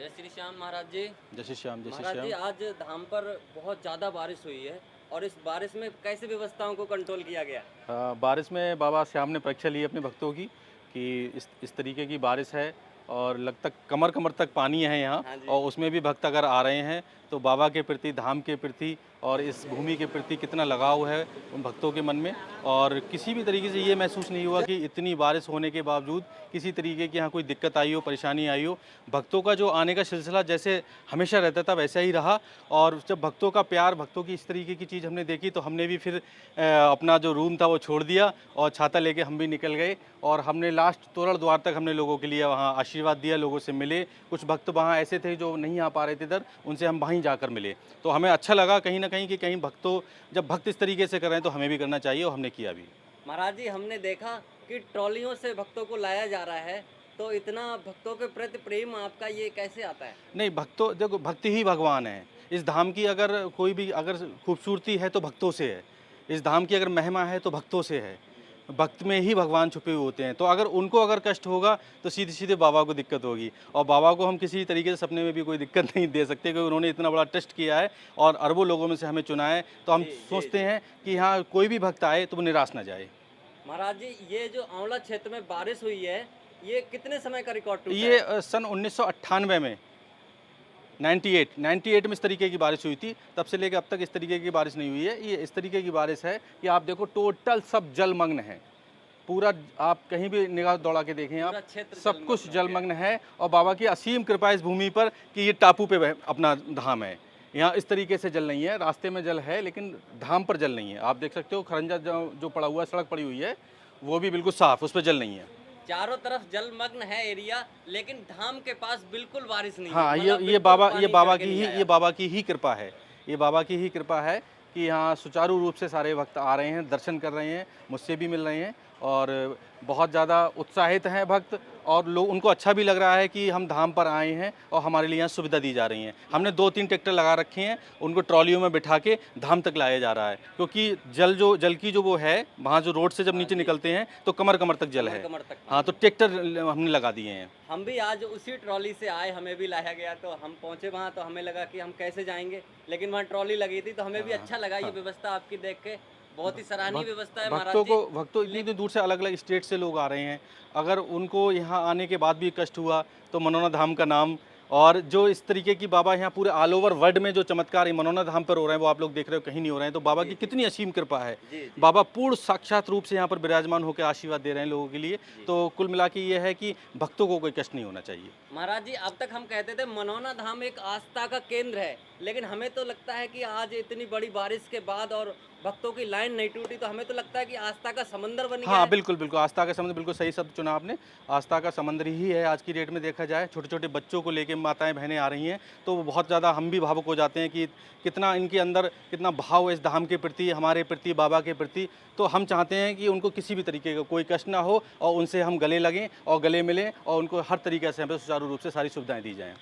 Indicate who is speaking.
Speaker 1: जय श्री श्याम महाराज जी।
Speaker 2: जय श्री श्याम, जय श्री
Speaker 1: महाराज जी,
Speaker 2: श्याम।
Speaker 1: आज धाम पर बहुत ज़्यादा बारिश हुई है और इस बारिश में कैसे व्यवस्थाओं को कंट्रोल किया गया?
Speaker 2: बारिश में बाबा श्याम ने परीक्षा ली अपने भक्तों की कि इस तरीके की बारिश है और लगता कमर कमर तक पानी है यहाँ।
Speaker 1: हाँ जी।
Speaker 2: और उसमें भी भक्त अगर आ रहे हैं तो बाबा के प्रति, धाम के प्रति और इस भूमि के प्रति कितना लगाव है उन भक्तों के मन में। और किसी भी तरीके से ये महसूस नहीं हुआ कि इतनी बारिश होने के बावजूद किसी तरीके की यहाँ कोई दिक्कत आई हो, परेशानी आई हो। भक्तों का जो आने का सिलसिला जैसे हमेशा रहता था वैसा ही रहा। और जब भक्तों का प्यार, भक्तों की इस तरीके की चीज़ हमने देखी तो हमने भी फिर अपना जो रूम था वो छोड़ दिया और छाता लेके हम भी निकल गए। और हमने लास्ट तोरण द्वार तक हमने लोगों के लिए वहाँ आशीर्वाद दिया, लोगों से मिले। कुछ भक्त वहाँ ऐसे थे जो नहीं आ पा रहे थे इधर, उनसे हम वहीं जाकर मिले। तो हमें अच्छा लगा कहीं ना कहीं कि कहीं भक्तों, जब भक्त इस तरीके से कर रहे हैं तो हमें भी करना चाहिए और हमने किया भी।
Speaker 1: महाराज जी, हमने देखा कि ट्रॉलियों से भक्तों को लाया जा रहा है, तो इतना भक्तों के प्रति प्रेम आपका ये कैसे आता है?
Speaker 2: नहीं, भक्तों, देखो भक्ति ही भगवान है। इस धाम की अगर कोई भी अगर खूबसूरती है तो भक्तों से है। इस धाम की अगर महिमा है तो भक्तों से है। भक्त में ही भगवान छुपे हुए होते हैं। तो अगर उनको अगर कष्ट होगा तो सीधे सीधे बाबा को दिक्कत होगी। और बाबा को हम किसी तरीके से सपने में भी कोई दिक्कत नहीं दे सकते, क्योंकि उन्होंने इतना बड़ा टेस्ट किया है और अरबों लोगों में से हमें चुना है। तो हम सोचते हैं कि यहाँ कोई भी भक्त आए तो वो निराश ना जाए।
Speaker 1: महाराज जी, ये जो आंवला क्षेत्र में बारिश हुई है, ये कितने समय का रिकॉर्ड टूटा
Speaker 2: ये
Speaker 1: है?
Speaker 2: सन 1998 में 98 में इस तरीके की बारिश हुई थी। तब से लेकर अब तक इस तरीके की बारिश नहीं हुई है। ये इस तरीके की बारिश है कि आप देखो टोटल सब जलमग्न है। पूरा आप कहीं भी निगाह दौड़ा के देखें,
Speaker 1: पूरा
Speaker 2: आप
Speaker 1: क्षेत्र
Speaker 2: सब कुछ
Speaker 1: जलमग्न हो गया
Speaker 2: जलमग्न है। और बाबा की असीम कृपा इस भूमि पर कि ये टापू पे अपना धाम है। यहाँ इस तरीके से जल नहीं है, रास्ते में जल है लेकिन धाम पर जल नहीं है। आप देख सकते हो खरंजा जो पड़ा हुआ है, सड़क पड़ी हुई है, वो भी बिल्कुल साफ, उस पर जल नहीं है।
Speaker 1: चारों तरफ जलमग्न है एरिया, लेकिन धाम के पास बिल्कुल बारिश नहीं है।
Speaker 2: हाँ,
Speaker 1: मतलब
Speaker 2: ये
Speaker 1: बिल्कुल
Speaker 2: बाबा
Speaker 1: पानी
Speaker 2: ये बाबा
Speaker 1: चढ़ के
Speaker 2: की
Speaker 1: नहीं
Speaker 2: ही
Speaker 1: आया।
Speaker 2: ये बाबा की ही कृपा है। ये बाबा की ही कृपा है कि यहाँ सुचारू रूप से सारे भक्त आ रहे हैं, दर्शन कर रहे हैं, मुझसे भी मिल रहे हैं और बहुत ज़्यादा उत्साहित हैं भक्त। और लोग, उनको अच्छा भी लग रहा है कि हम धाम पर आए हैं और हमारे लिए यहाँ सुविधा दी जा रही है। हमने 2-3 ट्रैक्टर लगा रखे हैं, उनको ट्रॉलियों में बिठा के धाम तक लाया जा रहा है, क्योंकि जल की जो वो है, वहाँ जो रोड से जब नीचे निकलते हैं तो कमर कमर तक जल है।
Speaker 1: कमर तक।
Speaker 2: हाँ, तो ट्रैक्टर हमने लगा दिए हैं।
Speaker 1: हम भी आज उसी ट्रॉली से आए, हमें भी लाया गया, तो हम पहुंचे वहाँ तो हमें लगा कि हम कैसे जाएंगे, लेकिन वहाँ ट्रॉली लगी थी तो हमें भी अच्छा लगा ये व्यवस्था आपकी देख के। बहुत ही सराहनीय व्यवस्था है महाराज जी।
Speaker 2: भक्तों इतनी इतनी दूर से अलग अलग स्टेट से लोग आ रहे हैं। अगर उनको यहाँ आने के बाद भी कष्ट हुआ तो मनोना धाम का नाम, और जो इस तरीके की बाबा यहाँ पूरे ऑल ओवर वर्ल्ड में जो चमत्कार मनोना धाम पर हो रहे हैं वो आप लोग देख रहे हो, कहीं नहीं हो रहे हैं। तो बाबा की कितनी असीम कृपा है। बाबा पूर्ण साक्षात रूप से यहाँ पर विराजमान होकर आशीर्वाद दे रहे हैं लोगों के लिए। तो कुल मिला के ये है कि भक्तों को कोई कष्ट नहीं होना चाहिए।
Speaker 1: महाराज जी, अब तक हम कहते थे मनोना धाम एक आस्था का केंद्र है, लेकिन हमें तो लगता है कि आज इतनी बड़ी बारिश के बाद और भक्तों की लाइन नहीं टूटी तो हमें तो लगता है कि आस्था का समंदर बन गया
Speaker 2: हाँ,
Speaker 1: है।
Speaker 2: बिल्कुल बिल्कुल, आस्था का समंदर, बिल्कुल सही शब्द चुना आपने। आस्था का समंदर ही है आज की डेट में देखा जाए। छोटे छोटे बच्चों को लेके माताएं बहनें आ रही हैं तो वो बहुत ज़्यादा हम भी भावुक हो जाते हैं कि कितना इनके अंदर कितना भाव है इस धाम के प्रति, हमारे प्रति, बाबा के प्रति। तो हम चाहते हैं कि उनको किसी भी तरीके का कोई कष्ट ना हो और उनसे हम गले लगें और गले मिलें और उनको हर तरीके से हमें सुचारू रूप से सारी सुविधाएँ दी जाएँ।